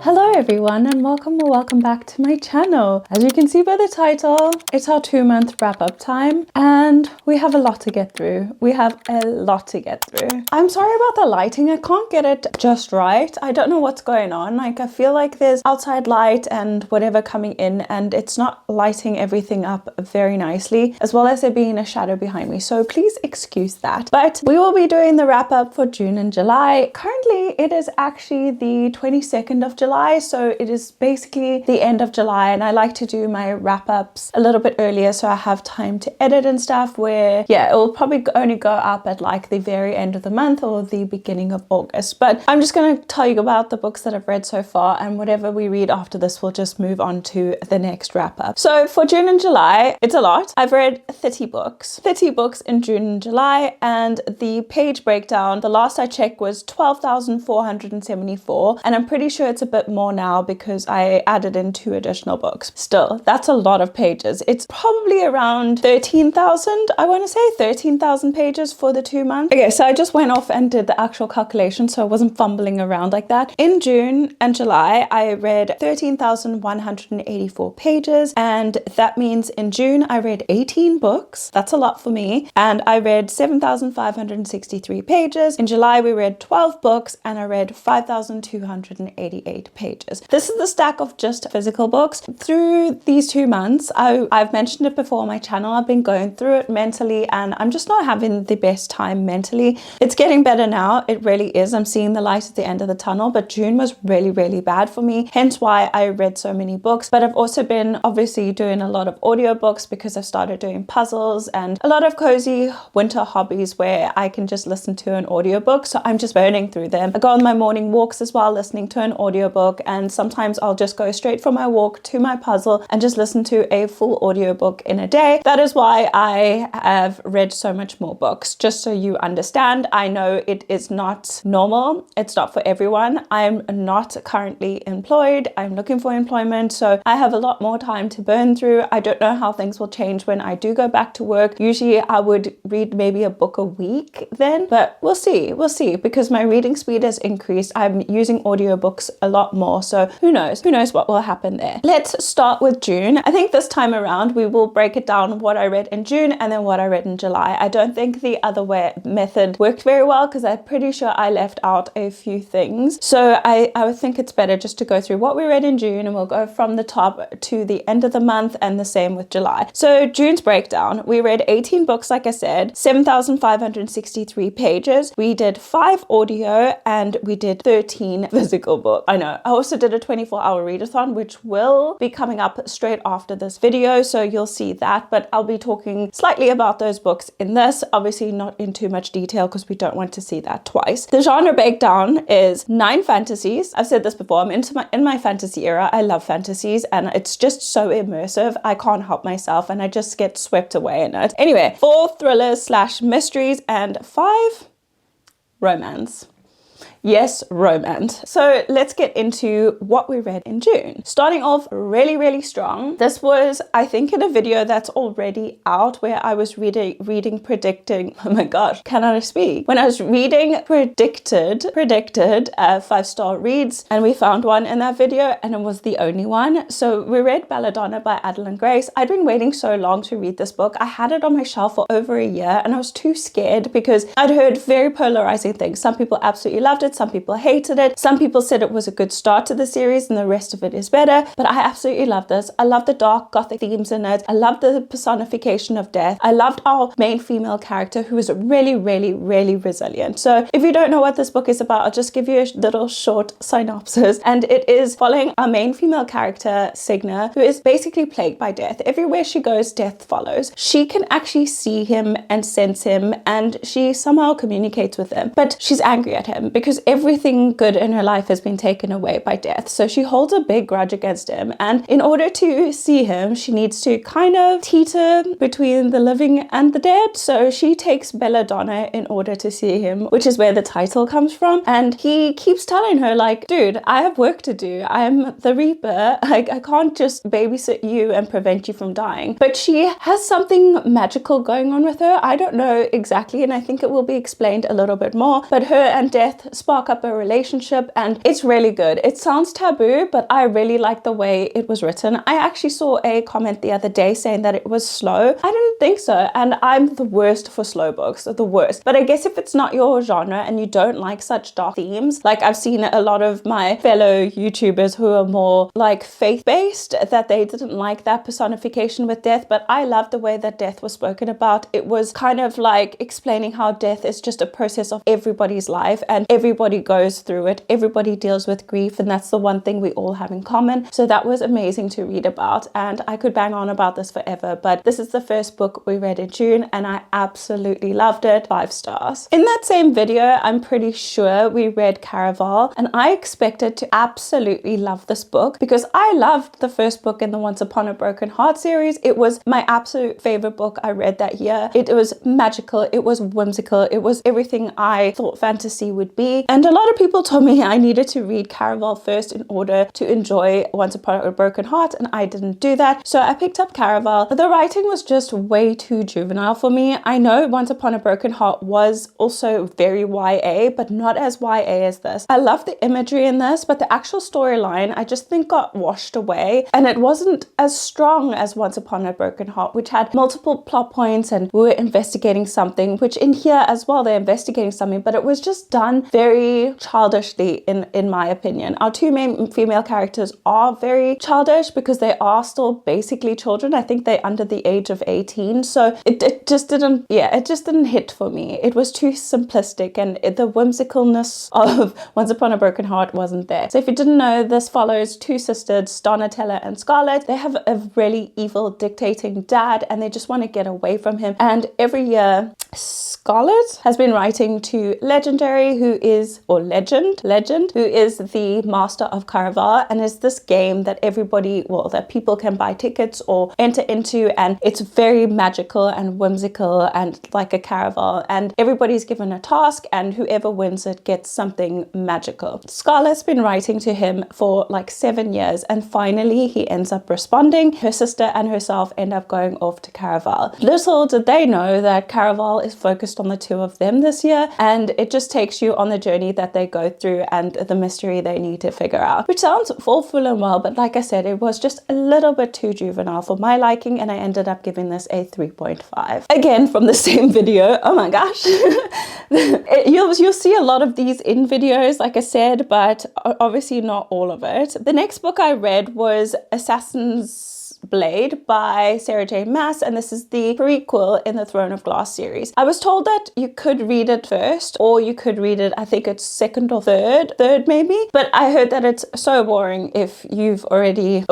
Hello everyone and welcome back to my channel. As you can see by the title, it's our 2-month wrap-up time and we have a lot to get through. I'm sorry about the lighting. I can't get it just right. I don't know what's going on. Like I feel like there's outside light and whatever coming in and it's not lighting everything up very nicely, as well as there being a shadow behind me. So please excuse that. But we will be doing the wrap-up for June and July. Currently it is actually the 22nd of July, so it is basically the end of July, and I like to do my wrap-ups a little bit earlier so I have time to edit and stuff, where it will probably only go up at like the very end of the month or the beginning of August. But I'm just going to tell you about the books that I've read so far, and whatever we read after this we'll just move on to the next wrap-up. So for June and July, it's a lot. I've read 30 books in June and July, and the page breakdown, the last I checked, was 12,474, and I'm pretty sure it's a bit more now because I added in 2 additional books. Still, that's a lot of pages. It's probably around 13,000, I want to say 13,000 pages for the 2 months. Okay, so I just went off and did the actual calculation so I wasn't fumbling around like that. In June and July, I read 13,184 pages, and that means in June I read 18 books. That's a lot for me. And I read 7,563 pages. In July, we read 12 books and I read 5,288 pages. This is the stack of just physical books. Through these 2 months, I've mentioned it before on my channel, I've been going through it mentally and I'm just not having the best time mentally. It's getting better now, it really is. I'm seeing the light at the end of the tunnel, but June was really bad for me, hence why I read so many books. But I've also been obviously doing a lot of audiobooks because I've started doing puzzles and a lot of cozy winter hobbies where I can just listen to an audiobook, so I'm just burning through them. I go on my morning walks as well listening to an audiobook, and sometimes I'll just go straight from my walk to my puzzle and just listen to a full audiobook in a day. That is why I have read so much more books. Just so you understand, I know it is not normal, it's not for everyone. I'm not currently employed, I'm looking for employment, so I have a lot more time to burn through. I don't know how things will change when I do go back to work. Usually I would read maybe a book a week then, but we'll see because my reading speed has increased. I'm using audiobooks a lot more, so who knows what will happen there. Let's start with June. I think this time around we will break it down, what I read in June and then what I read in July. I don't think the other method worked very well because I'm pretty sure I left out a few things, so I would think it's better just to go through what we read in June and we'll go from the top to the end of the month, and the same with July. So June's breakdown, we read 18 books, like I said, 7,563 pages. We did 5 audio and we did 13 physical books. I know, I also did a 24-hour readathon, which will be coming up straight after this video, so you'll see that, but I'll be talking slightly about those books in this, obviously not in too much detail because we don't want to see that twice. The genre breakdown is 9 fantasies. I've said this before, I'm in my fantasy era. I love fantasies and it's just so immersive. I can't help myself and I just get swept away in it. Anyway, 4 thrillers / mysteries and 5 romance. Yes, romance. So let's get into what we read in June. Starting off really strong. This was, I think, in a video that's already out where I was predicting, oh my gosh, can I speak? When I was reading predicted 5-star reads, and we found one in that video and it was the only one. So we read Belladonna by Adalyn Grace. I'd been waiting so long to read this book. I had it on my shelf for over a year and I was too scared because I'd heard very polarizing things. Some people absolutely loved it, some people hated it, some people said it was a good start to the series and the rest of it is better, but I absolutely love this. I love the dark gothic themes in it. I love the personification of death. I loved our main female character who is really resilient. So if you don't know what this book is about, I'll just give you a little short synopsis, and it is following our main female character Signa, who is basically plagued by death. Everywhere she goes, death follows. She can actually see him and sense him, and she somehow communicates with him, but she's angry at him because everything good in her life has been taken away by death. So she holds a big grudge against him, and in order to see him, she needs to kind of teeter between the living and the dead. So she takes Belladonna in order to see him, which is where the title comes from. And he keeps telling her, like, dude, I have work to do. I'm the Reaper. Like, I can't just babysit you and prevent you from dying. But she has something magical going on with her. I don't know exactly, and I think it will be explained a little bit more. But her and death spark up a relationship, and it's really good. It sounds taboo, but I really like the way it was written. I actually saw a comment the other day saying that it was slow. I didn't think so, and I'm the worst for slow books, the worst. But I guess if it's not your genre and you don't like such dark themes, like I've seen a lot of my fellow YouTubers who are more like faith-based, that they didn't like that personification with death, but I loved the way that death was spoken about. It was kind of like explaining how death is just a process of everybody's life, and everybody goes through it. Everybody deals with grief, and that's the one thing we all have in common. So that was amazing to read about, and I could bang on about this forever, but this is the first book we read in June, and I absolutely loved it. 5 stars. In that same video, I'm pretty sure we read Caraval, and I expected to absolutely love this book because I loved the first book in the Once Upon a Broken Heart series. It was my absolute favorite book I read that year. It was magical, it was whimsical, it was everything I thought fantasy would be, and a lot of people told me I needed to read Caraval first in order to enjoy Once Upon a Broken Heart, and I didn't do that, so I picked up Caraval. The writing was just way too juvenile for me. I know Once Upon a Broken Heart was also very YA, but not as YA as this. I love the imagery in this, but the actual storyline I just think got washed away, and it wasn't as strong as Once Upon a Broken Heart, which had multiple plot points and we were investigating something, which in here as well they're investigating something, but it was just done very childishly in my opinion. Our two main female characters are very childish because they are still basically children. I think they're under the age of 18, so it just didn't, yeah, it just didn't hit for me. It was too simplistic, and the whimsicalness of Once Upon a Broken Heart wasn't there. So if you didn't know, this follows two sisters, Donatella and Scarlett. They have a really evil dictating dad, and they just want to get away from him. And every year, Scarlett has been writing to Legendary, who is the master of Caraval, and is this game that everybody, well, that people can buy tickets or enter into, and it's very magical and whimsical and like a Caraval, and everybody's given a task, and whoever wins it gets something magical. Scarlett's been writing to him for like 7 years, and finally he ends up responding. Her sister and herself end up going off to Caraval. Little did they know that Caraval is focused on the two of them this year, and it just takes you on the journey that they go through and the mystery they need to figure out, which sounds all full and well, but like I said, it was just a little bit too juvenile for my liking, and I ended up giving this a 3.5. Again, from the same video. Oh my gosh. You'll see a lot of these in videos, like I said, but obviously not all of it. The next book I read was Assassin's Blade by Sarah J. Maas, and this is the prequel in the Throne of Glass series. I was told that you could read it first, or you could read it, I think it's second or third maybe, but I heard that it's so boring if you already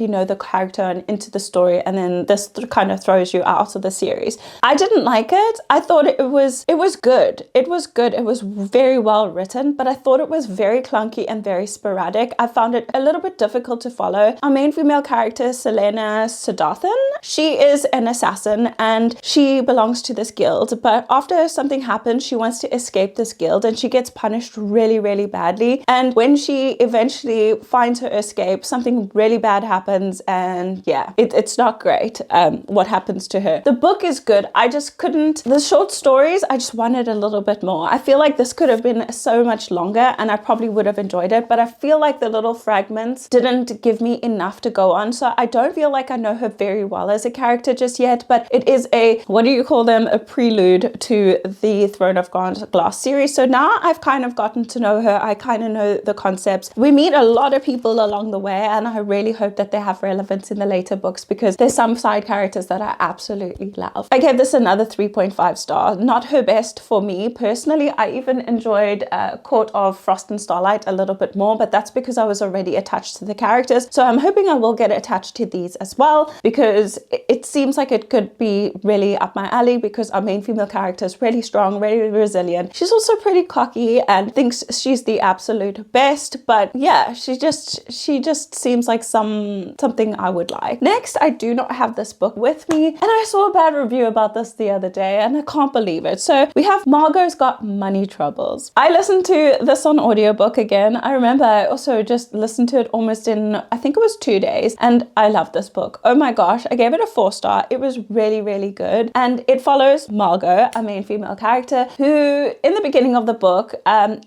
know the character and into the story, and then this kind of throws you out of the series. I didn't like it. I thought it was good. It was good. It was very well written, but I thought it was very clunky and very sporadic. I found it a little bit difficult to follow. Our main female character, Selena Siddharthan, she is an assassin and she belongs to this guild, but after something happens, she wants to escape this guild, and she gets punished really, really badly. And when she eventually finds her escape, something really bad happens, and yeah, it's not great what happens to her. The book is good. I just couldn't, the short stories, I just wanted a little bit more. I feel like this could have been so much longer and I probably would have enjoyed it, but I feel like the little fragments didn't give me enough to go on. So I don't feel like I know her very well as a character just yet, but it is a, what do you call them, a prelude to the Throne of Glass series. So now I've kind of gotten to know her. I kind of know the concepts. We meet a lot of people along the way, and I really hope that they have relevance in the later books because there's some side characters that I absolutely love. I gave this another 3.5 stars. Not her best for me personally. I even enjoyed Court of Frost and Starlight a little bit more, but that's because I was already attached to the characters. So I'm hoping I will get attached to these as well, because it seems like it could be really up my alley, because our main female character is really strong, really resilient. She's also pretty cocky and thinks she's the absolute best, but yeah, she just seems like something I would like. Next, I do not have this book with me, and I saw a bad review about this the other day and I can't believe it. So we have Margot's Got Money Troubles. I listened to this on audiobook again. I remember I also just listened to it almost in, I think it was 2 days, and I love this book. Oh my gosh, I gave it a 4-star. It was really, really good. And it follows Margot, a main female character, who in the beginning of the book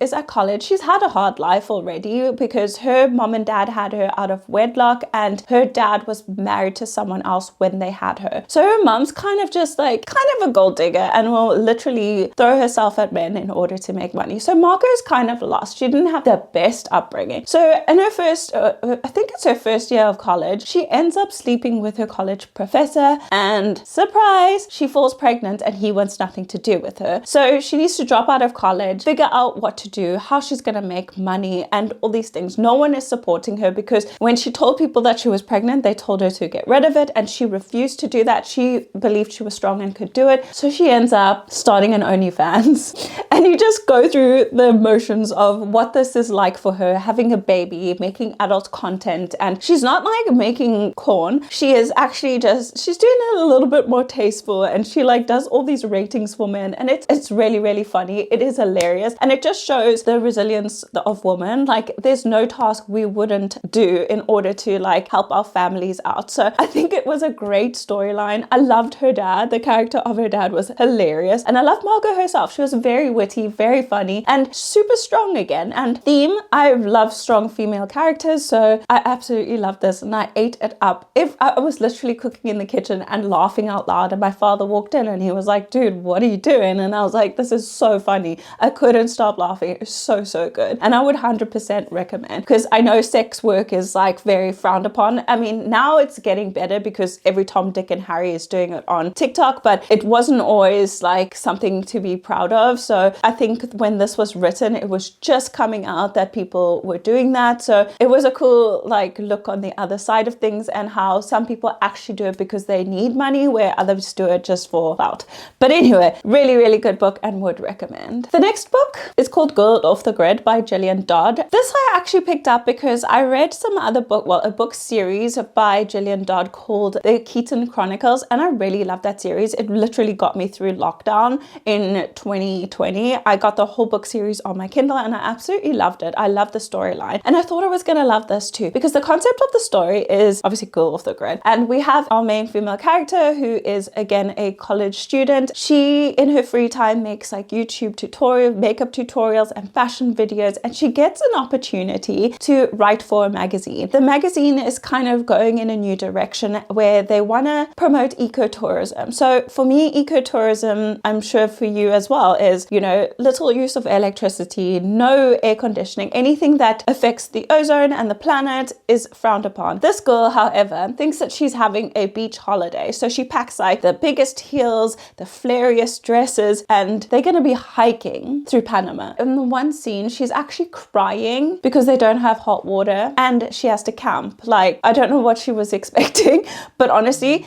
is at college. She's had a hard life already because her mom and dad had her out of wedlock, and her dad was married to someone else when they had her. So her mom's kind of just like, kind of a gold digger and will literally throw herself at men in order to make money. So Margot's kind of lost. She didn't have the best upbringing. So in her first, I think it's her first year of college, she ends up sleeping with her college professor, and surprise, she falls pregnant and he wants nothing to do with her. So she needs to drop out of college, figure out what to do, how she's going to make money, and all these things. No one is supporting her because when she told people that she was pregnant, they told her to get rid of it, and she refused to do that. She believed she was strong and could do it. So she ends up starting an OnlyFans. And you just go through the motions of what this is like for her, having a baby, making adult content. And she's not like making corn. She is actually just, she's doing it a little bit more tasteful, and she like does all these ratings for men, and it's really, really funny. It is hilarious, and it just shows the resilience of women. Like, there's no task we wouldn't do in order to like help our families out. So I think it was a great storyline. I loved her dad. The character of her dad was hilarious, and I loved Margot herself. She was very witty, very funny, and super strong again. And theme, I love strong female characters, so I absolutely loved this, and I ate it up. If I was literally cooking in the kitchen and laughing out loud, and my father walked in and he was like, dude, what are you doing? And I was like, this is so funny. I couldn't stop laughing. It was so good, and I would 100% recommend, because I know sex work is like very frowned upon. I mean, now it's getting better because every Tom, Dick and Harry is doing it on TikTok, but it wasn't always like something to be proud of. So I think when this was written, it was just coming out that people were doing that. So it was a cool like look on the other side of things, and how some people actually do it because they need money, where others do it just for clout. But anyway, really, really good book, and would recommend. The next book is called Girl Off the Grid by Gillian Dodd. This I actually picked up because I read some other book, well, a book series by Gillian Dodd called The Keaton Chronicles, and I really loved that series. It literally got me through lockdown in 2020. I got the whole book series on my Kindle, and I absolutely loved it. I loved the storyline, and I thought I was gonna love this too, because the concept of the story is obviously Girl Off the Grid, and we have our main female character who is again a college student. She in her free time makes like YouTube tutorials, makeup tutorials and fashion videos, and she gets an opportunity to write for a magazine. The magazine is kind of going in a new direction where they want to promote ecotourism. So for me, ecotourism, I'm sure for you as well, is, you know, little use of electricity, no air conditioning, anything that affects the ozone and the planet is frowned upon. This girl, however, thinks that she's having a beach holiday. So she packs like the biggest heels, the flairiest dresses, and they're going to be hiking through Panama. In the one scene, she's actually crying because they don't have hot water and she has to camp. Like, I don't know what she was expecting, but honestly,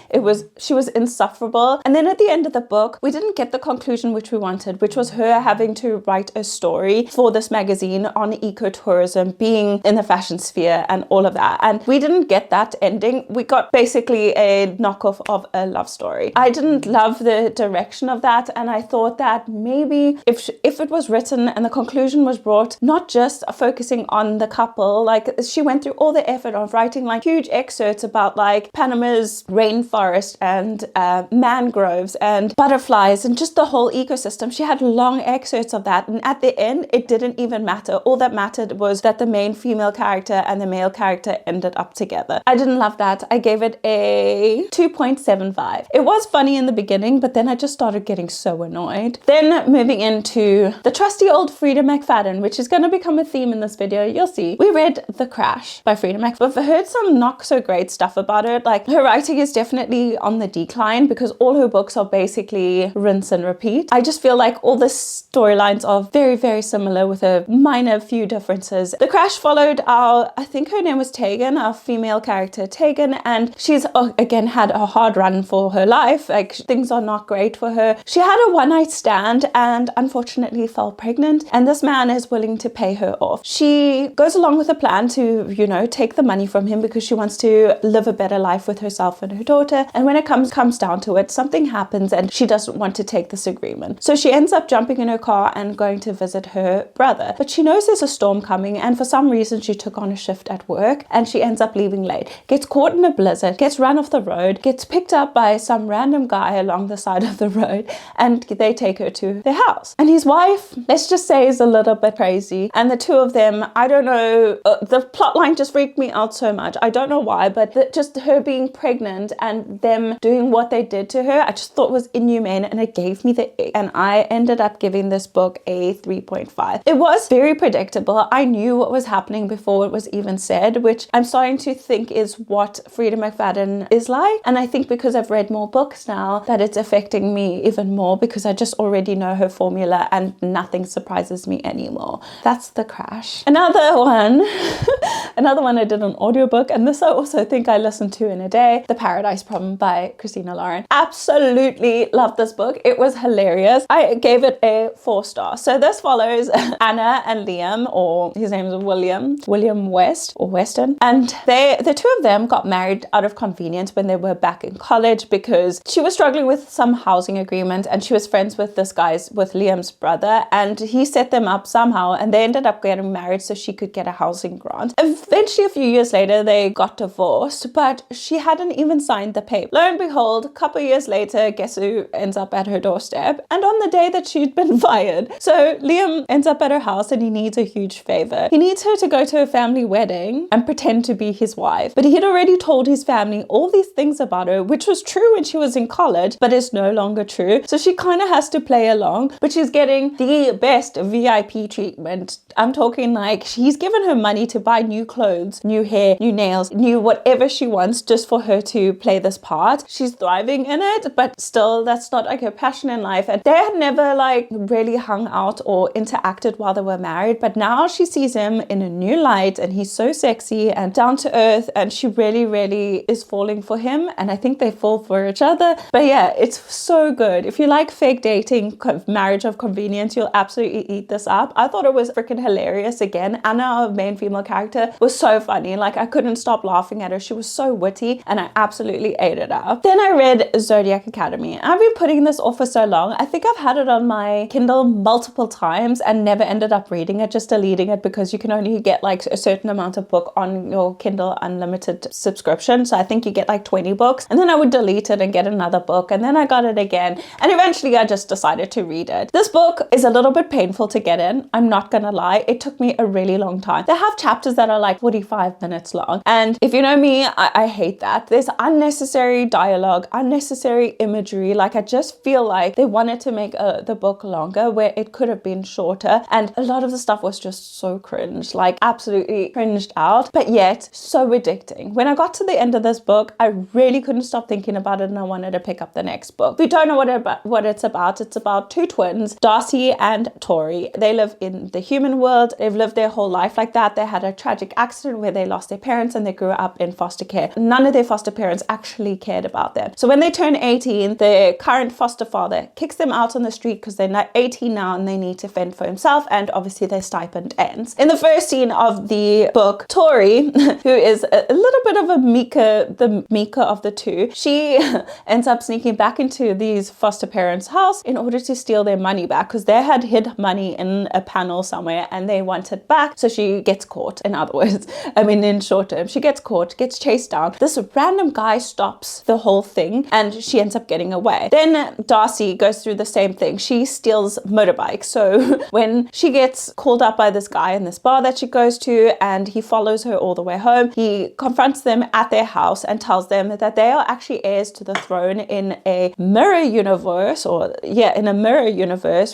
she was insufferable. And then at the end of the book, we didn't get the conclusion which we wanted, which was her having to write a story for this magazine on ecotourism, being in the fashion sphere and all of that. And we didn't get that ending. We got basically a knockoff of a love story. I didn't love the direction of that, and I thought that maybe if it was written and the conclusion was brought, not just focusing on the couple, like she went through all the effort of writing like huge excerpts about like Panama's rainforest and mangroves and butterflies and just the whole ecosystem. She had long excerpts of that, and at the end it didn't even matter. All that mattered was that the main female character and the male character ended up together. I didn't love that. I gave it a 2.75. It was funny in the beginning, but then I just started getting so annoyed. Then moving into the trusty old Frida McFadden, which is going to become a theme in this video, you'll see. We read The Crash by Frida McFadden. I've heard some not so great stuff about it. Like, her writing is definitely on the decline because all her books are basically rinse and repeat. I just feel like all the storylines are very, very similar with a minor few differences. The Crash followed our, I think her name was Tegan, our female character Tegan, and she's again had a hard run for her life. Like, things are not great for her. She had a one-night stand and unfortunately fell pregnant, and this man is willing to pay her off. She goes along with a plan to, you know, take the money from him because she wants to live a better life with herself and her daughter. And when it comes down to it, something happens and she doesn't want to take this agreement. So she ends up jumping in her car and going to visit her brother. But she knows there's a storm coming, and for some reason she took on a shift at work and she ends up leaving late. gets caught in a blizzard, gets run off the road, gets picked up by some random guy along the side of the road, and they take her to their house. And his wife, let's just say, is a little bit crazy. And the two of them, I don't know, the plot line just freaked me out so much. I don't know why, but just her being pregnant and them doing what they did to her, I just thought was inhumane, and it gave me the ick. And I ended up giving this book a 3.5. It was very predictable. I knew what was happening before it was even said, which I'm starting to think is what Frida McFadden is like. And I think because I've read more books now, that it's affecting me even more, because I just already know her formula and nothing surprises me anymore. That's The Crash. Another one I did an audiobook, and this I also think I listened to in a day, The Paradise Problem by Christina Lauren. Absolutely loved this book. It was hilarious. I gave it a 4 star. So this follows Anna and Liam, or his name is William West or Weston, and the two of them got married out of convenience when they were back in college, because she was struggling with some housing agreement and she was friends with with Liam's brother, and he set them up somehow, and they ended up getting married so she could get a housing grant. Eventually, a few years later, they got divorced, but she hadn't even signed the paper. Lo and behold, a couple years later, guess who ends up at her doorstep? And on the day that she'd been fired. So Liam ends up at her house and he needs a huge favor. He needs her to go to a family wedding and pretend to be his wife. But he had already told his family all these things about her, which was true when she was in college, but is no longer true. So she kind of has to play along, but she's getting the best VIP treatment. I'm talking like he's given her money to buy new clothes, new hair, new nails, new whatever she wants, just for her to play this part. She's thriving in it, but still that's not like her passion in life. And they had never like really hung out or interacted while they were married, but now she sees him in a new light and he's so sexy and down to earth, and she really is falling for him, and I think they fall for each other. But yeah, it's so good. If you like fake dating, marriage of convenience, you'll absolutely eat this up. I thought it was freaking hilarious. Again, Anna, our main female character, was so funny. Like, I couldn't stop laughing at her. She was so witty, and I absolutely ate it up. Then I read Zodiac Academy. I've been putting this off for so long. I think I've had it on my Kindle multiple times and never ended up reading it, just deleting it, because you can only get like a certain amount of book on your Kindle Unlimited subscription. So I think you get like 20 books, and then I would delete it and get another book, and then I got it again, and eventually I just decided to read it. This book is a little bit painful to get in. I'm not gonna lie. It took me a really long time. They have chapters that are like 45 minutes long, and if you know me, I hate that. There's unnecessary dialogue, unnecessary imagery. Like, I just feel like they wanted to make the book longer where it could have been shorter, and a lot of the stuff was just so cringe, like absolutely cringed out, but yet so addicting. When I got to the end of this book, I really couldn't stop thinking about it, and I wanted to pick up the next book. If you don't know what it's about two twins, Darcy and Tori. They live in the human world. They've lived their whole life like that. They had a tragic accident where they lost their parents and they grew up in foster care. None of their foster parents actually cared about them. So when they turn 18, their current foster father kicks them out on the street because they're not 18 now and they need to fend for himself, and obviously their stipend ends. In the first scene of the book, Tori, who is a little bit of the meeker of the two, she ends up sneaking back into these foster parents' house in order to steal their money back, because they had hid money in a panel somewhere and they want it back. So she gets caught. In other words, in short term, she gets caught, gets chased down. This random guy stops the whole thing and she ends up getting away. Then Darcy goes through the same thing. She steals motorbikes. So when she gets called up by this guy in this bar that she goes to, and he follows her all the way home, he confronts them at their house and tells them that they are actually heirs to the throne in a mirror universe,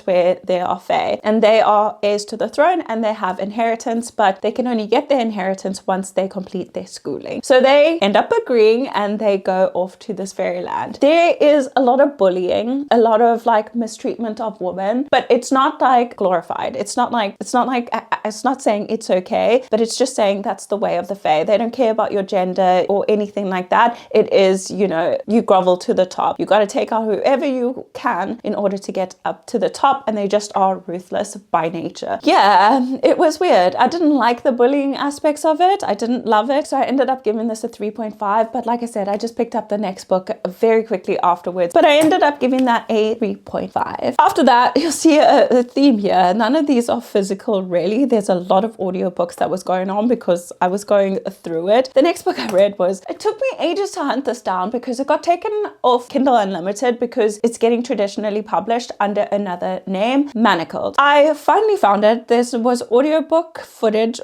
where they are fae, and they are heirs to the throne and they have inheritance, but they can only get their inheritance once they complete their schooling. So they end up agreeing and they go off to this fairyland. There is a lot of bullying, a lot of like mistreatment of women, but it's not like glorified. It's not saying it's okay, but it's just saying that's the way of the fae. They don't care about your gender or anything like that. It is, you grovel to the top. You got to take out whoever you can in order to get up to the top, and they just are ruthless by nature. Yeah, it was weird. I didn't like the bullying aspects of it. I didn't love it, so I ended up giving this a 3.5, but like I said, I just picked up the next book very quickly afterwards, but I ended up giving that a 3.5. After that, you'll see a theme here. None of these are physical, really. There's a lot of audiobooks that was going on because I was going through it. The next book I read was, it took me ages to hunt this down because it got taken off Kindle Unlimited because it's getting traditionally published under another name, Manacled. I finally found it. This was audiobook footage,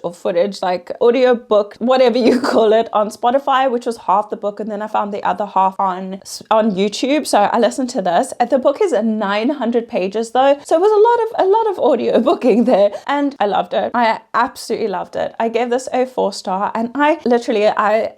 like audiobook, whatever you call it, on Spotify, which was half the book, and then I found the other half on YouTube. So I listened to this. The book is 900 pages though, so it was a lot of audio booking there, and I loved it. I absolutely loved it. I gave this a 4-star, and I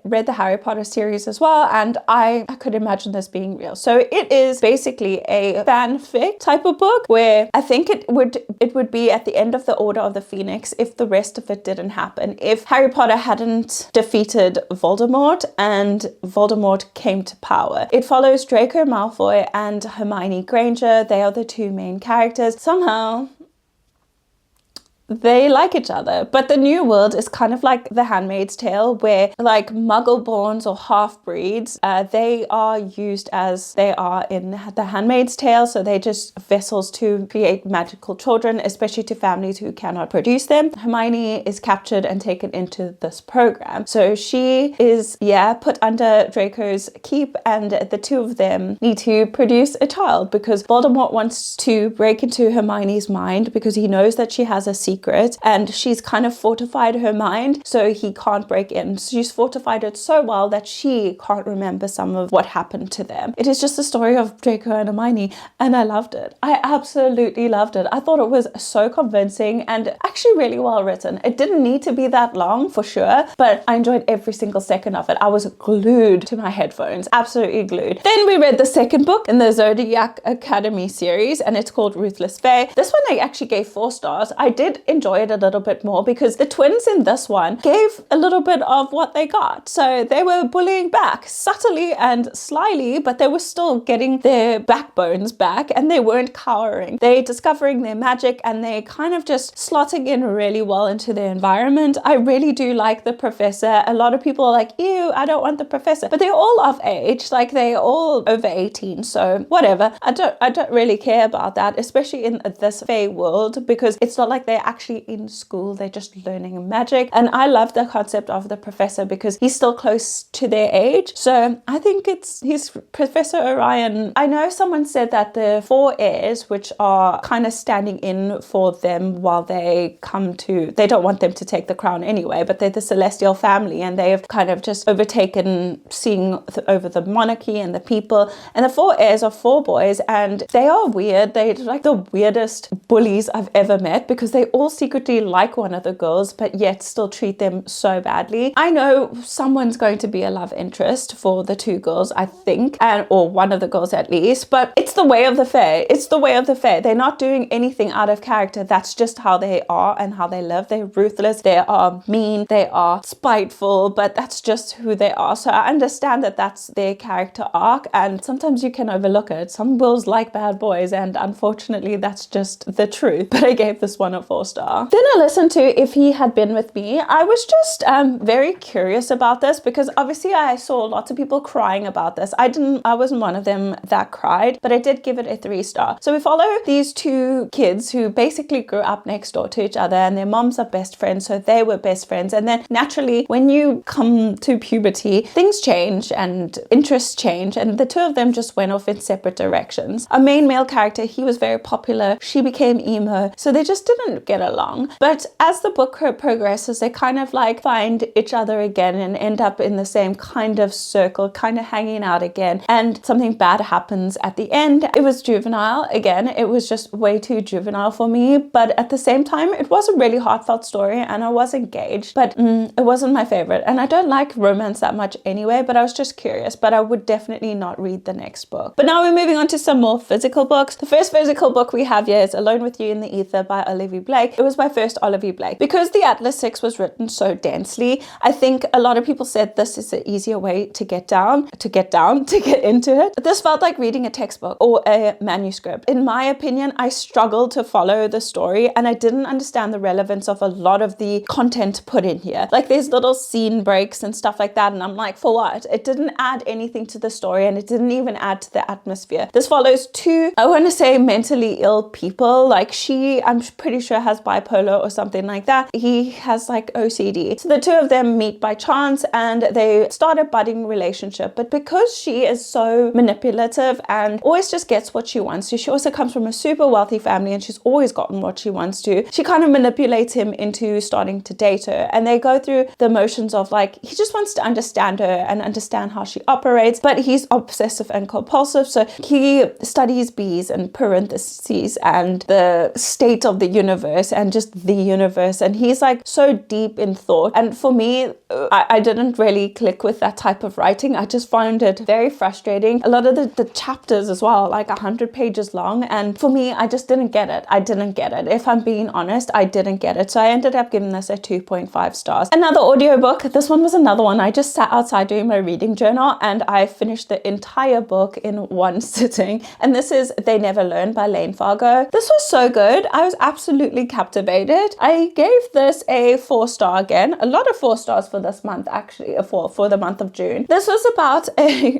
read the Harry Potter series as well, and I could imagine this being real. So it is basically a fanfic type of book where I think it would be at the end of the Order of the Phoenix if the rest of it didn't happen. If Harry Potter hadn't defeated Voldemort and Voldemort came to power. It follows Draco Malfoy and Hermione Granger. They are the two main characters. Somehow they like each other, but the new world is kind of like The Handmaid's Tale, where like muggle-borns or half-breeds, they are used as they are in The Handmaid's Tale, so they're just vessels to create magical children, especially to families who cannot produce them. Hermione is captured and taken into this program, so she is put under Draco's keep, and the two of them need to produce a child because Voldemort wants to break into Hermione's mind because he knows that she has a secret, and she's kind of fortified her mind so he can't break in. She's fortified it so well that she can't remember some of what happened to them. It is just the story of Draco and Hermione, and I loved it. I absolutely loved it. I thought it was so convincing and actually really well written. It didn't need to be that long for sure, but I enjoyed every single second of it. I was glued to my headphones, absolutely glued. Then we read the second book in the Zodiac Academy series, and it's called Ruthless Fae. This one I actually gave 4 stars. I did enjoy it a little bit more because the twins in this one gave a little bit of what they got. So they were bullying back subtly and slyly, but they were still getting their backbones back and they weren't cowering. They're discovering their magic and they kind of just slotting in really well into their environment. I really do like the professor. A lot of people are like, ew, I don't want the professor, but they're all of age, like they're all over 18, so whatever. I don't really care about that, especially in this Fae world, because it's not like they're actually in school, they're just learning magic. And I love the concept of the professor because he's still close to their age, so I think he's Professor Orion. I know someone said that the 4 heirs, which are kind of standing in for them while they don't want them to take the crown anyway, but they're the Celestial family and they have kind of just overtaken over the monarchy and the people. And the 4 heirs are 4 boys, and they are weird. They're like the weirdest bullies I've ever met because they all secretly like one of the girls but yet still treat them so badly. I know someone's going to be a love interest for the 2 girls, I think, or one of the girls at least, but it's the way of the Fae. It's the way of the Fae. They're not doing anything out of character. That's just how they are and how they live. They're ruthless, they are mean, they are spiteful, but that's just who they are. So I understand that that's their character arc, and sometimes you can overlook it. Some girls like bad boys, and unfortunately that's just the truth. But I gave this one a 4-star. Then I listened to If He Had Been With Me. I was just very curious about this because obviously I saw lots of people crying about this. I wasn't one of them that cried, but I did give it a 3-star. So we follow these 2 kids who basically grew up next door to each other, and their moms are best friends, so they were best friends. And then naturally, when you come to puberty, things change and interests change, and the 2 of them just went off in separate directions. Our main male character, he was very popular. She became emo, so they just didn't get along. But as the book progresses, they kind of like find each other again and end up in the same kind of circle, kind of hanging out again. And something bad happens at the end. It was juvenile. Again, it was just way too juvenile for me. But at the same time, it was a really heartfelt story and I was engaged, but it wasn't my favorite. And I don't like romance that much anyway, but I was just curious. But I would definitely not read the next book. But now we're moving on to some more physical books. The first physical book we have here is Alone with You in the Ether by Olivia Blake. It was my first Olivia Blake. Because the Atlas 6 was written so densely, I think a lot of people said this is an easier way to get into it. This felt like reading a textbook or a manuscript. In my opinion, I struggled to follow the story and I didn't understand the relevance of a lot of the content put in here. Like there's little scene breaks and stuff like that, and I'm like, for what? It didn't add anything to the story and it didn't even add to the atmosphere. This follows 2, I want to say mentally ill people. Like I'm pretty sure has bipolar or something like that. He has like OCD. So the two of them meet by chance and they start a budding relationship. But because she is so manipulative and always just gets what she wants to, she also comes from a super wealthy family and she's always gotten what she wants to, she kind of manipulates him into starting to date her. And they go through the motions of like, he just wants to understand her and understand how she operates, but he's obsessive and compulsive. So he studies bees and parentheses and the state of the universe and just the universe. And he's like so deep in thought. And for me, I didn't really click with that type of writing. I just found it very frustrating. A lot of the chapters as well, like 100 pages long. And for me, I just didn't get it. I didn't get it. If I'm being honest, I didn't get it. So I ended up giving this a 2.5 stars. Another audiobook. This one was another one. I just sat outside doing my reading journal and I finished the entire book in one sitting. And this is They Never Learn by Lane Fargo. This was so good. I was absolutely captivated. I gave this a 4-star again. A lot of 4 stars for this month, actually, for the month of June. This was about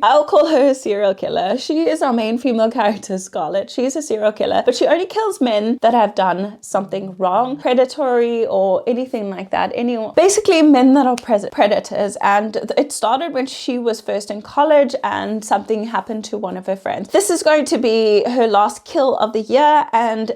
I'll call her a serial killer. She is our main female character, Scarlett. She's a serial killer, but she only kills men that have done something wrong, predatory or anything like that. Basically men that are predators. And it started when she was first in college and something happened to one of her friends. This is going to be her last kill of the year and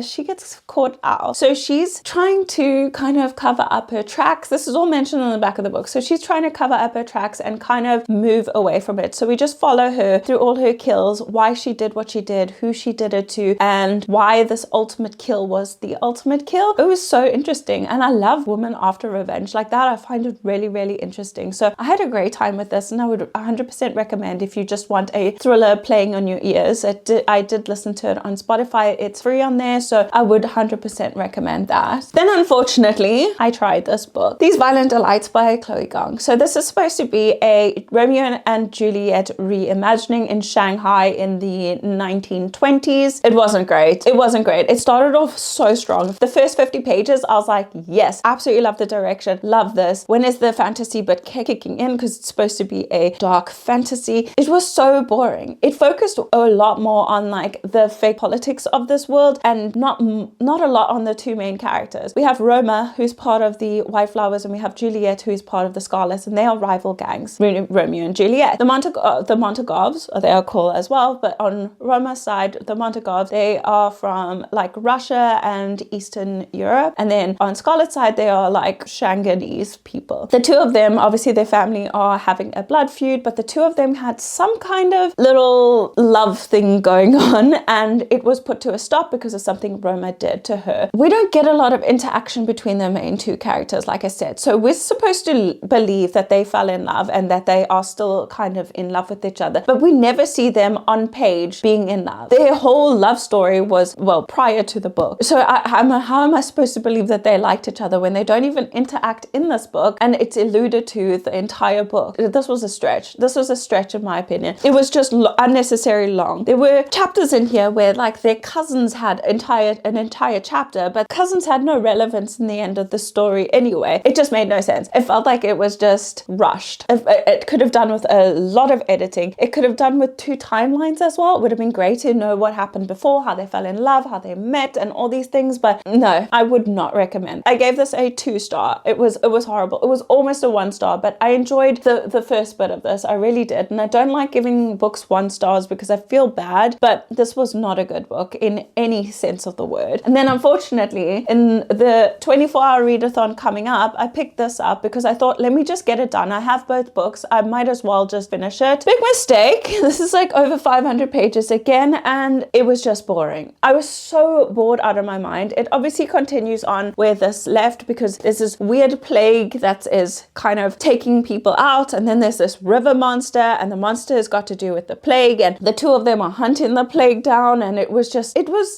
she gets caught out. So she's trying to kind of cover up her tracks. This is all mentioned on the back of the book. So she's trying to cover up her tracks and kind of move away from it. So we just follow her through all her kills, why she did what she did, who she did it to, and why this ultimate kill was the ultimate kill. It was so interesting. And I love women after revenge like that. I find it really, really interesting. So I had a great time with this and I would 100% recommend if you just want a thriller playing on your ears. I did listen to it on Spotify. It's free on there. So I would 100% recommend that. Then unfortunately, I tried this book, These Violent Delights by Chloe Gong. So this is supposed to be a Romeo and Juliet reimagining in Shanghai in the 1920s. It wasn't great. It wasn't great. It started off so strong. The first 50 pages, I was like, yes, absolutely love the direction. Love this. When is the fantasy bit kicking in? Because it's supposed to be a dark fantasy. It was so boring. It focused a lot more on like the fake politics of this world and not a lot on the two main characters. We have Roma, who's part of the White Flowers, and we have Juliet, who is part of the Scarlets, and they are rival gangs, Romeo and Juliet. The Montagovs, they are called as well, but on Roma's side, the Montagovs, they are from like Russia and Eastern Europe, and then on Scarlet's side, they are like Shanghainese people. The two of them, obviously their family are having a blood feud, but the two of them had some kind of little love thing going on, and it was put to a stop because of something Roma did to her. We don't get a lot of interaction between the main two characters, like I said. So we're supposed to believe that they fell in love and that they are still kind of in love with each other, but we never see them on page being in love. Their whole love story was, well, prior to the book. So how am I supposed to believe that they liked each other when they don't even interact in this book and it's alluded to the entire book? This was a stretch. This was a stretch in my opinion. It was just unnecessarily long. There were chapters in here where like their cousins had an entire chapter, but cousins had no relevance in the end of the story anyway. It just made no sense. It felt like it was just rushed. It could have done with a lot of editing. It could have done with 2 timelines as well. It would have been great to know what happened before, how they fell in love, how they met, and all these things. But no, I would not recommend. I gave this a 2-star. It was horrible. It was almost a 1-star, but I enjoyed the first bit of this. I really did. And I don't like giving books 1 stars because I feel bad, but this was not a good book in any sense of the word. And then unfortunately, in the 24-hour readathon coming up, I picked this up because I thought, let me just get it done. I have both books. I might as well just finish it. Big mistake. This is like over 500 pages again, and it was just boring. I was so bored out of my mind. It obviously continues on where this left because there's this weird plague that is kind of taking people out, and then there's this river monster, and the monster has got to do with the plague, and the two of them are hunting the plague down, and it was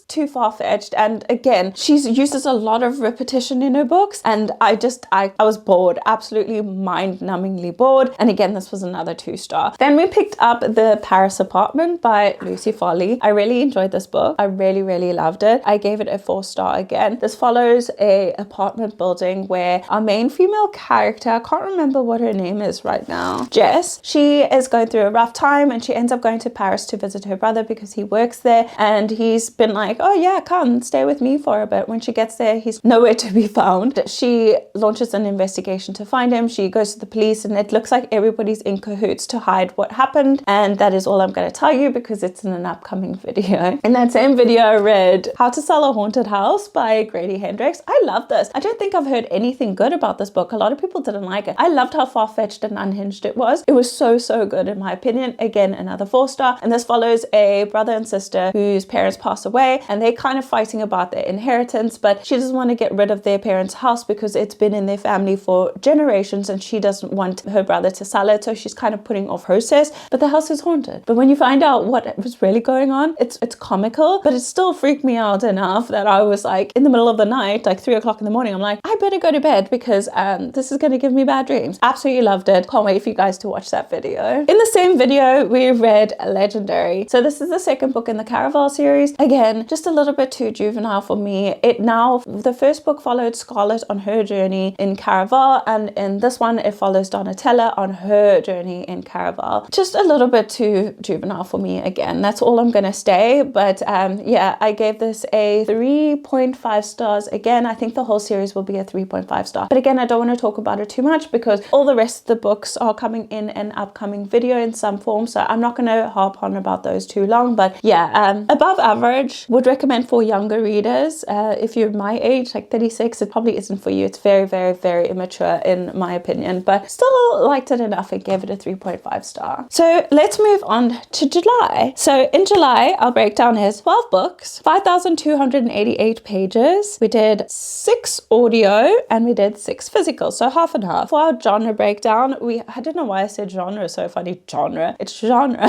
too far-fetched. And again, she uses a lot of repetition in her books, and I was bored, absolutely mind-numbingly bored. And again, this was another 2-star. Then we picked up The Paris Apartment by Lucy Foley. I really enjoyed this book. I really, really loved it. I gave it a 4-star again. This follows a apartment building where our main female character, I can't remember what her name is right now, Jess, she is going through a rough time and she ends up going to Paris to visit her brother because he works there, and he's been like, oh yeah, come stay with me for for a bit. When she gets there, he's nowhere to be found. She launches an investigation to find him. She goes to the police, and it looks like everybody's in cahoots to hide what happened. And that is all I'm going to tell you because it's in an upcoming video. In that same video, I read How to Sell a Haunted House by Grady Hendrix. I love this. I don't think I've heard anything good about this book. A lot of people didn't like it. I loved how far-fetched and unhinged it was. It was so, so good in my opinion. Again, another 4-star. And this follows a brother and sister whose parents pass away, and they're kind of fighting about their inheritance, but she doesn't want to get rid of their parents' house because it's been in their family for generations, and she doesn't want her brother to sell it, so she's kind of putting off process. But the house is haunted. But when you find out what was really going on, it's comical, but it still freaked me out enough that I was like, in the middle of the night, like 3 o'clock in the morning, I'm like, I better go to bed because this is going to give me bad dreams. Absolutely loved it. Can't wait for you guys to watch that video. In the same video, we read Legendary. So this is the second book in the Caraval series. Again, just a little bit too juvenile for me. The first book followed Scarlett on her journey in Caraval, and in this one, it follows Donatella on her journey in Caraval. Just a little bit too juvenile for me again. That's all I'm gonna say. But yeah, I gave this a 3.5 stars. Again, I think the whole series will be a 3.5 star. But again, I don't want to talk about it too much because all the rest of the books are coming in an upcoming video in some form, so I'm not going to harp on about those too long. But yeah, above average, would recommend for younger readers. If you're my age, like 36, it probably isn't for you. It's very, very, very immature in my opinion, but still liked it enough and gave it a 3.5 star. So let's move on to July. So in July, our breakdown is 12 books, 5,288 pages. We did 6 audio and we did 6 physical, so half and half. For our genre breakdown, I don't know why I said genre, so funny, genre. It's genre.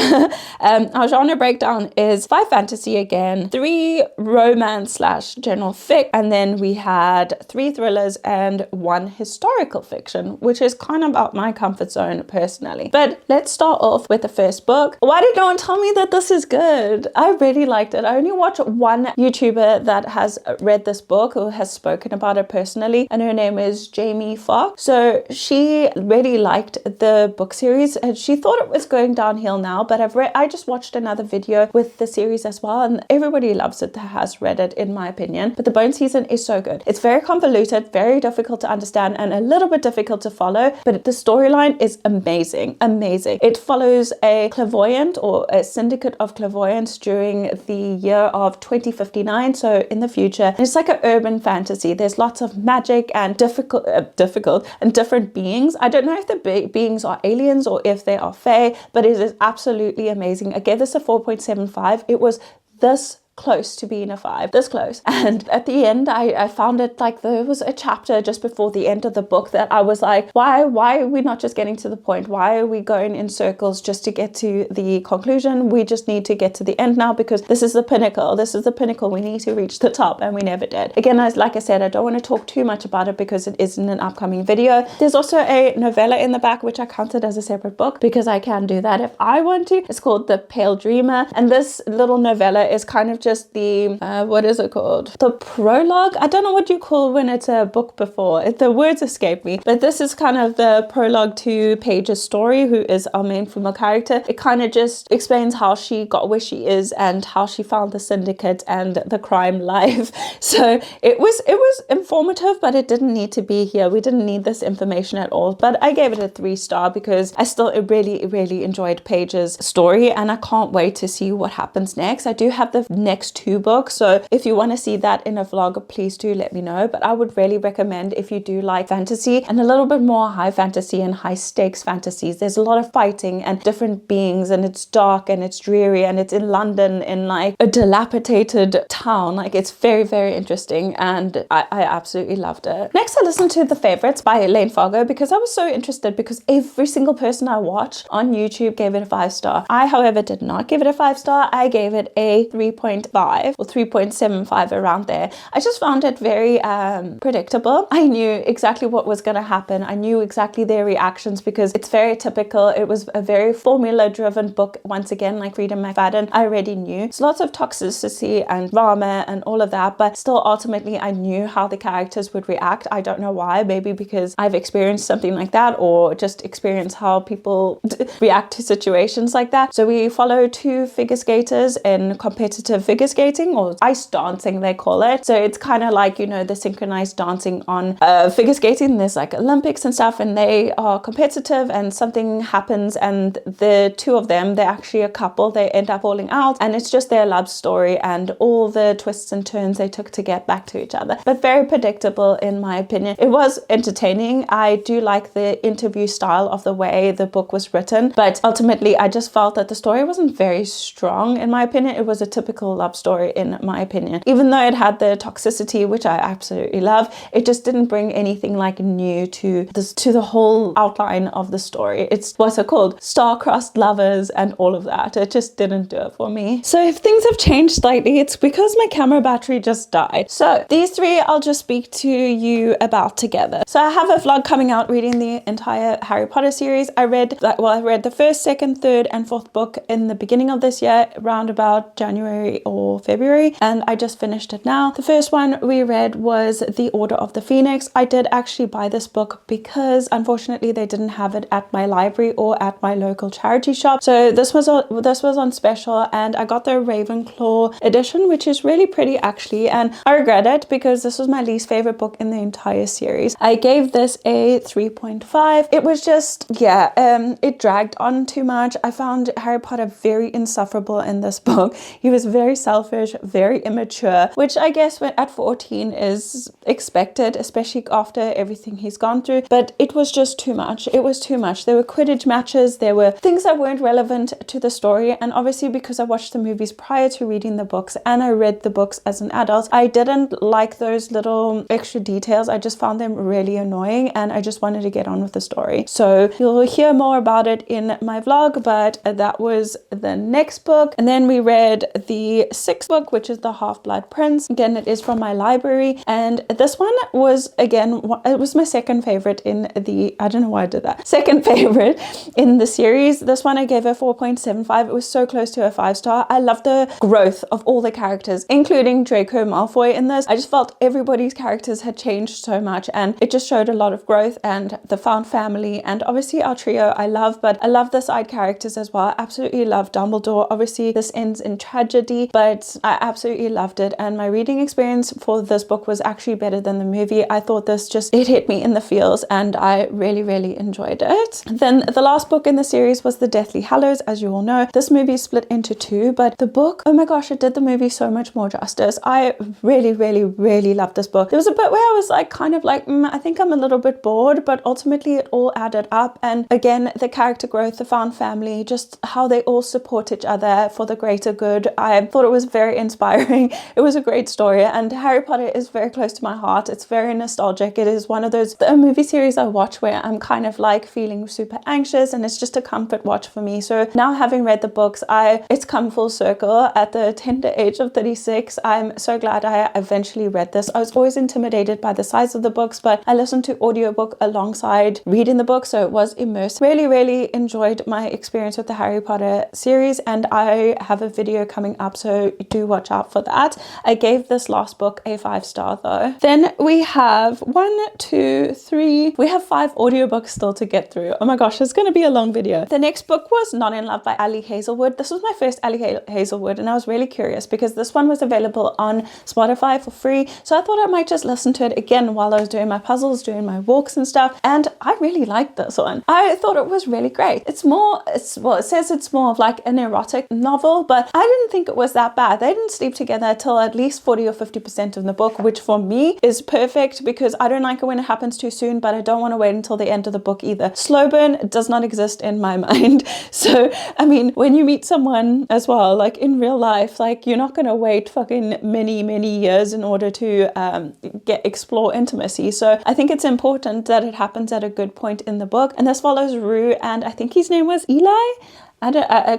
Our genre breakdown is 5 fantasy again, 3 romance / general fic, and then we had 3 thrillers and 1 historical fiction, which is kind of about my comfort zone personally. But let's start off with the first book. Why did no one tell me that this is good? I really liked it. I only watched one YouTuber that has read this book or has spoken about it personally, and her name is Jamie Fox. So she really liked the book series and she thought it was going downhill now, but I just watched another video with the series as well, and everybody loves it that has read it in my opinion. But the Bone season is so good. It's very convoluted, very difficult to understand, and a little bit difficult to follow, but the storyline is amazing. It follows a clairvoyant or a syndicate of clairvoyants during the year of 2059, so in the future. And it's like an urban fantasy. There's lots of magic and difficult and different beings. I don't know if the beings are aliens or if they are fae, but it is absolutely amazing. I gave this a 4.75. It was this close to being a 5, this close. And at the end, I found it like there was a chapter just before the end of the book that I was like, why are we not just getting to the point? Why are we going in circles just to get to the conclusion? We just need to get to the end now because this is the pinnacle. This is the pinnacle. We need to reach the top, and we never did. Again, like I said, I don't want to talk too much about it because it is in an upcoming video. There's also a novella in the back, which I counted as a separate book because I can do that if I want to. It's called The Pale Dreamer, and this little novella is kind of just the what is it called, the prologue. I don't know what you call when it's a book before, the words escape me, but this is kind of the prologue to Paige's story, who is our main female character. It kind of just explains how she got where she is and how she found the syndicate and the crime life. So it was informative, but it didn't need to be here. We didn't need this information at all, but I gave it a 3-star because I still really enjoyed Paige's story, and I can't wait to see what happens next. I do have the next 2 books, so if you want to see that in a vlog, please do let me know. But I would really recommend, if you do like fantasy and a little bit more high fantasy and high stakes fantasies, there's a lot of fighting and different beings, and it's dark and it's dreary and it's in London in like a dilapidated town. Like, it's very interesting, and I absolutely loved it. Next, I listened to The Favorites by Elaine Fargo because I was so interested, because every single person I watched on YouTube gave it a 5-star. I, however, did not give it a 5-star. I gave it a 3.5 or 3.75, around there. I just found it very predictable. I knew exactly what was going to happen. I knew exactly their reactions because it's very typical. It was a very formula driven book. Once again, like Freedom McFadden, I already knew. It's lots of toxicity and drama and all of that, but still ultimately I knew how the characters would react. I don't know why, maybe because I've experienced something like that, or just experienced how people react to situations like that. So we follow 2 figure skaters in competitive figure skating, or ice dancing they call it. So it's kind of like, you know, the synchronized dancing on figure skating. There's like Olympics and stuff, and they are competitive, and something happens, and the two of them, they're actually a couple, they end up falling out, and it's just their love story and all the twists and turns they took to get back to each other. But very predictable in my opinion. It was entertaining. I do like the interview style of the way the book was written, but ultimately I just felt that the story wasn't very strong in my opinion. It was a typical love story in my opinion. Even though it had the toxicity, which I absolutely love, it just didn't bring anything like new to this, to the whole outline of the story. It's what's it called? Star-crossed lovers and all of that. It just didn't do it for me. So if things have changed slightly, it's because my camera battery just died. So these three I'll just speak to you about together. So I have a vlog coming out reading the entire Harry Potter series. I read the first, second, third, and fourth book in the beginning of this year, around about January or February, and I just finished it now. The first one we read was The Order of the Phoenix. I did actually buy this book because unfortunately they didn't have it at my library or at my local charity shop. So this was on special, and I got the Ravenclaw edition, which is really pretty actually, and I regret it because this was my least favorite book in the entire series. I gave this a 3.5. It was just, yeah, it dragged on too much. I found Harry Potter very insufferable in this book. He was very selfish, very immature, which I guess when at 14 is expected, especially after everything he's gone through, but it was just too much. It was too much. There were Quidditch matches, there were things that weren't relevant to the story, and obviously because I watched the movies prior to reading the books and I read the books as an adult, I didn't like those little extra details. I just found them really annoying, and I just wanted to get on with the story. So you'll hear more about it in my vlog, but that was the next book. And then we read the sixth book, which is The Half-Blood Prince. Again, it is from my library, and this one was, again, it was my second favorite in the, I don't know why I did that, second favorite in the series. This one I gave a 4.75. It was so close to a 5-star. I love the growth of all the characters, including Draco Malfoy in this. I just felt everybody's characters had changed so much, and it just showed a lot of growth, and the found family, and obviously our trio I love, but I love the side characters as well. I absolutely love Dumbledore. Obviously this ends in tragedy, but I absolutely loved it, and my reading experience for this book was actually better than the movie. I thought this just, it hit me in the feels, and I really, really enjoyed it. Then the last book in the series was The Deathly Hallows. As you all know, this movie is split into two, but the book, oh my gosh, it did the movie so much more justice. I really, really, really loved this book. There was a bit where I was like, kind of like, I think I'm a little bit bored, but ultimately it all added up. And again, the character growth, the found family, just how they all support each other for the greater good. I thought it was very inspiring. It was a great story, and Harry Potter is very close to my heart. It's very nostalgic. It is one of those movie series I watch where I'm kind of like feeling super anxious, and it's just a comfort watch for me. So now, having read the books, it's come full circle at the tender age of 36. I'm so glad I eventually read this. I was always intimidated by the size of the books, but I listened to audiobook alongside reading the book, so it was immersive. Really, really enjoyed my experience with the Harry Potter series, and I have a video coming up, so do watch out for that. I gave this last book a 5-star though. Then we have 5 audiobooks still to get through. Oh my gosh, it's going to be a long video. The next book was Not in Love by Ali Hazelwood. This was my first Ali Hazelwood, and I was really curious because this one was available on Spotify for free, so I thought I might just listen to it again while I was doing my puzzles, doing my walks and stuff, and I really liked this one. I thought it was really great. It says it's more of like an erotic novel, but I didn't think it was that bad. They didn't sleep together till at least 40 or 50% of the book, which for me is perfect because I don't like it when it happens too soon, but I don't want to wait until the end of the book either. Slow burn does not exist in my mind. So, I mean, when you meet someone as well, like in real life, like you're not going to wait fucking many, many years in order to explore intimacy. So I think it's important that it happens at a good point in the book. And this follows Rue, and I think his name was Eli.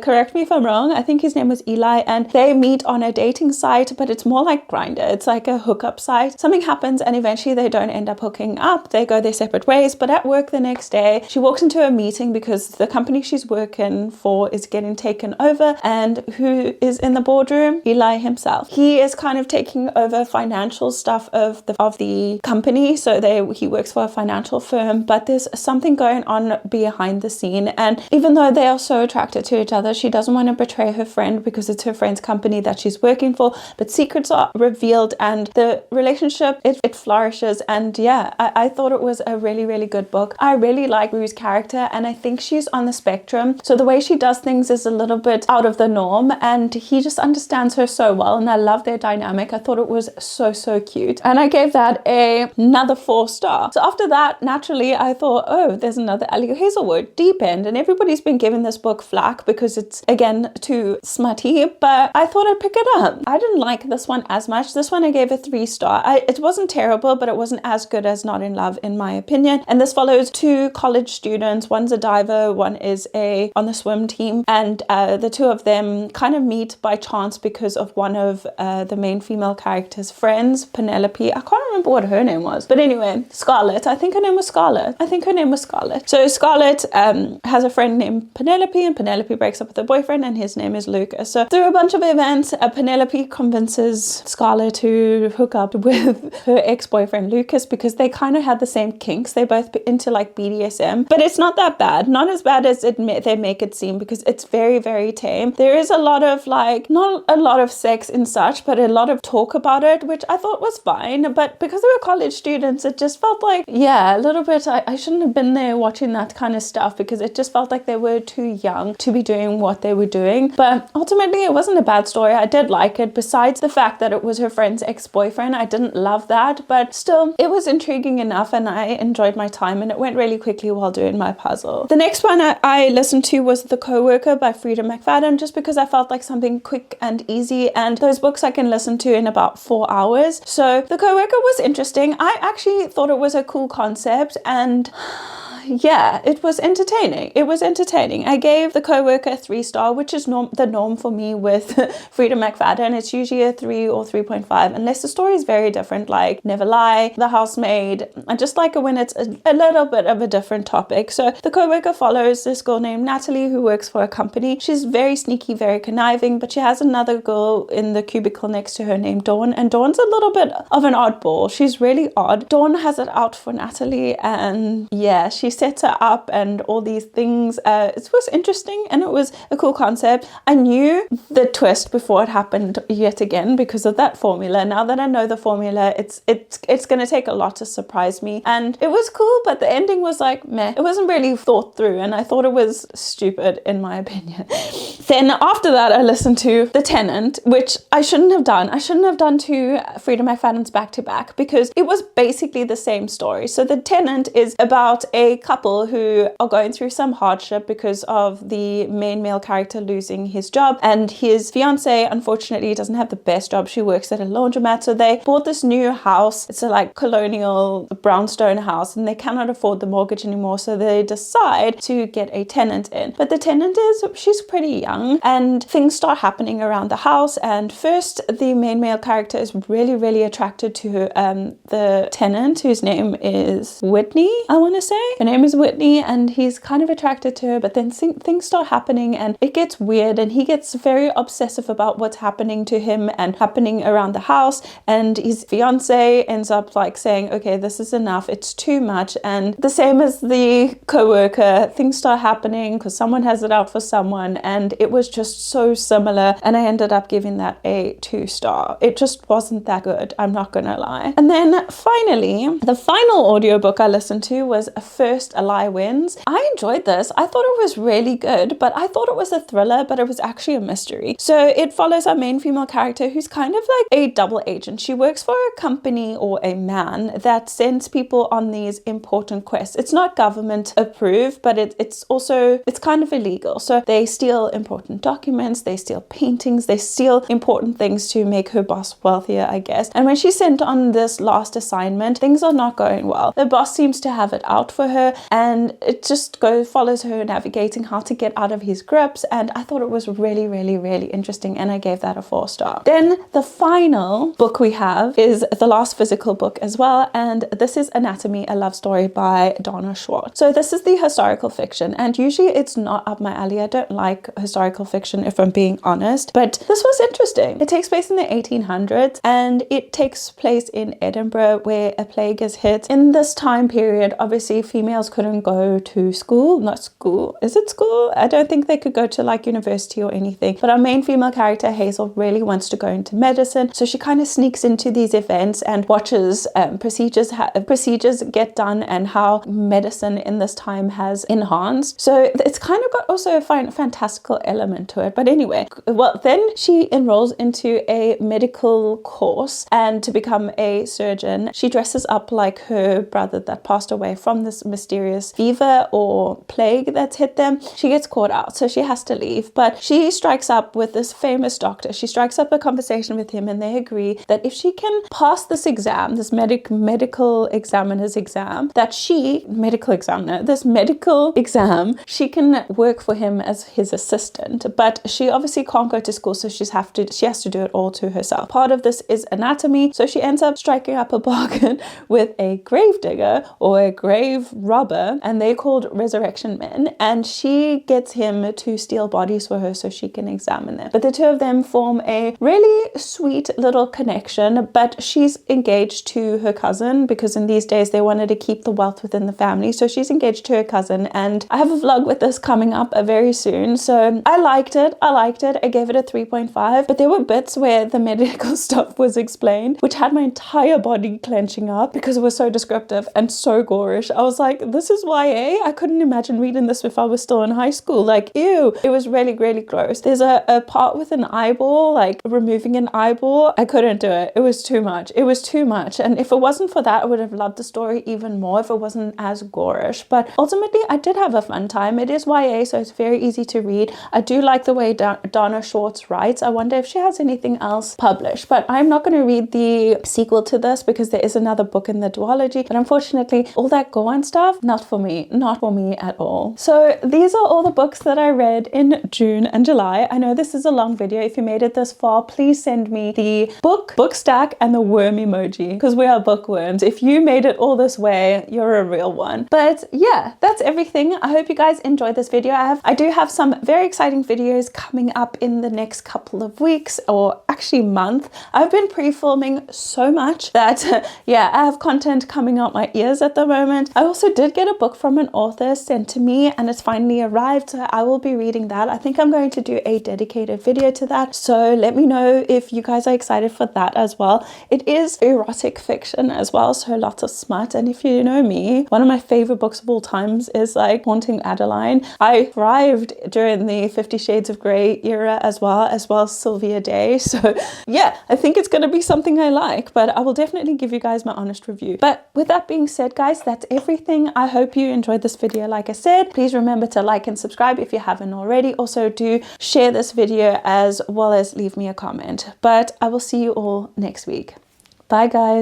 Correct me if I'm wrong. I think his name was Eli, and they meet on a dating site, but it's more like Grindr. It's like a hookup site. Something happens, and eventually they don't end up hooking up. They go their separate ways. But at work the next day, she walks into a meeting because the company she's working for is getting taken over, and who is in the boardroom? Eli himself. He is kind of taking over financial stuff of the company. So he works for a financial firm, but there's something going on behind the scene. And even though they are so attracted attracted to each other. She doesn't want to betray her friend because it's her friend's company that she's working for, but secrets are revealed and the relationship, it flourishes. And yeah, I thought it was a really, really good book. I really like Rue's character, and I think she's on the spectrum. So the way she does things is a little bit out of the norm, and he just understands her so well, and I love their dynamic. I thought it was so cute, and I gave that another 4 star. So after that, naturally, I thought, oh, there's another Ellie Hazelwood, Deep End, and everybody's been giving this book flack because it's, again, too smutty, but I thought I'd pick it up. I didn't like this one as much. This one I gave a 3 star. It wasn't terrible, but it wasn't as good as Not in Love, in my opinion. And this follows 2 college students. One's a diver, one is on the swim team, and the 2 of them kind of meet by chance because of one of the main female character's friends, Penelope. I can't remember what her name was, but anyway, Scarlett. I think her name was Scarlett. So Scarlett has a friend named Penelope, and Penelope breaks up with her boyfriend, and his name is Lucas. So through a bunch of events, Penelope convinces Scarlett to hook up with her ex-boyfriend Lucas because they kind of had the same kinks. They both into like BDSM, but it's not that bad. Not as bad as they make it seem, because it's very, very tame. There is a lot of like, not a lot of sex and such, but a lot of talk about it, which I thought was fine. But because they were college students, it just felt like, yeah, a little bit, I shouldn't have been there watching that kind of stuff, because it just felt like they were too young to be doing what they were doing. But ultimately, it wasn't a bad story. I did like it. Besides the fact that it was her friend's ex-boyfriend, I didn't love that, but still, it was intriguing enough, and I enjoyed my time, and it went really quickly while doing my puzzle. The next one I listened to was The Co-Worker by Frida McFadden, just because I felt like something quick and easy, and those books I can listen to in about 4 hours. So The Co-Worker was interesting. I actually thought it was a cool concept, and yeah, it was entertaining. I gave The Co-Worker a 3 star, which is the norm for me with Frida McFadden. It's usually a 3 or 3.5, unless the story is very different, like Never Lie, The Housemaid. I just like it when it's a little bit of a different topic. So The Co-Worker follows this girl named Natalie who works for a company. She's very sneaky, very conniving, but she has another girl in the cubicle next to her named Dawn, and Dawn's a little bit of an oddball. She's really odd. Dawn has it out for Natalie, and yeah, she sets her up and all these things. It was interesting, and it was a cool concept. I knew the twist before it happened yet again because of that formula. Now that I know the formula, it's going to take a lot to surprise me, and it was cool, but the ending was like meh. It wasn't really thought through, and I thought it was stupid in my opinion. Then after that, I listened to The Tenant, which I shouldn't have done. I shouldn't have done 2 Frida McFadden's back to back, because it was basically the same story. So The Tenant is about a couple who are going through some hardship because of the main male character losing his job, and his fiance unfortunately doesn't have the best job. She works at a laundromat. So they bought this new house. It's a like colonial brownstone house, and they cannot afford the mortgage anymore, so they decide to get a tenant in. But the tenant she's pretty young, and things start happening around the house. And first, the main male character is really, really attracted to the tenant, whose name is Whitney, I want to say. Her name is Whitney, and he's kind of attracted to her, but then things start happening, and it gets weird, and he gets very obsessive about what's happening to him and happening around the house, and his fiance ends up like saying, okay, this is enough, it's too much. And the same as the co-worker, things start happening because someone has it out for someone, and it was just so similar, and I ended up giving that a 2 star. It just wasn't that good, I'm not gonna lie. And then finally, the final audiobook I listened to was First a Lie Wins. I enjoyed this. I thought it was really good, but I thought it was a thriller, but it was actually a mystery. So it follows our main female character, who's kind of like a double agent. She works for a company or a man that sends people on these important quests. It's not government approved, but it's kind of illegal. So they steal important documents, they steal paintings, they steal important things to make her boss wealthier, I guess. And when she's sent on this last assignment, things are not going well. The boss seems to have it out for her, and it just follows her navigating how to get out of his grips. And I thought it was really, really, really interesting, and I gave that a 4 star. Then the final book we have is the last physical book as well, and this is Anatomy, a Love Story by Donna Schwartz. So this is the historical fiction, and usually it's not up my alley. I don't like historical fiction, if I'm being honest, but this was interesting. It takes place in the 1800s, and it takes place in Edinburgh, where a plague is hit. In this time period, obviously female females couldn't go to school. Not school. Is it school? I don't think they could go to like university or anything. But our main female character, Hazel, really wants to go into medicine. So she kind of sneaks into these events and watches procedures get done and how medicine in this time has enhanced. So it's kind of got also a fantastical element to it. But anyway, well, then she enrolls into a medical course, and to become a surgeon, she dresses up like her brother that passed away from this mysterious fever or plague that's hit them. She gets caught out, so she has to leave. But she strikes up with this famous doctor. She strikes up a conversation with him, and they agree that if she can pass this exam, this medical examiner's exam, she can work for him as his assistant. But she obviously can't go to school, so she has to do it all to herself. Part of this is anatomy, so she ends up striking up a bargain with a grave digger or a grave robber, and they're called resurrection men, and she gets him to steal bodies for her so she can examine them. But the two of them form a really sweet little connection, but she's engaged to her cousin because in these days they wanted to keep the wealth within the family, so she's engaged to her cousin, and I have a vlog with this coming up very soon. So I liked it. I gave it a 3.5, but there were bits where the medical stuff was explained which had my entire body clenching up because it was so descriptive and so gorish. I was like, this is YA? I couldn't imagine reading this if I was still in high school. Like, ew. It was really, really gross. There's a part with an eyeball, like removing an eyeball. I couldn't do it. It was too much. And if it wasn't for that, I would have loved the story even more if it wasn't as gorish. But ultimately, I did have a fun time. It is YA, so it's very easy to read. I do like the way Donna Schwartz writes. I wonder if she has anything else published. But I'm not going to read the sequel to this because there is another book in the duology. But unfortunately, all that gore and stuff, not for me at all. So these are all the books that I read in June and July. I know this is a long video. If you made it this far, please send me the book stack and the worm emoji because we are bookworms. If you made it all this way, you're a real one. But yeah, that's everything. I hope you guys enjoyed this video. I do have some very exciting videos coming up in the next couple of weeks, or actually month. I've been pre-filming so much that yeah, I have content coming out my ears at the moment. I also did get a book from an author sent to me and it's finally arrived, so I will be reading that. I think I'm going to do a dedicated video to that, so let me know if you guys are excited for that as well. It is erotic fiction as well, so lots of smut, and if you know me, one of my favorite books of all times is like Haunting Adalyn. I thrived during the 50 Shades of Grey era as well as Sylvia Day, so yeah, I think it's going to be something I like, but I will definitely give you guys my honest review. But with that being said, guys, that's everything. I hope you enjoyed this video. Like I said, please remember to like and subscribe if you haven't already. Also do share this video as well as leave me a comment. But I will see you all next week. Bye guys.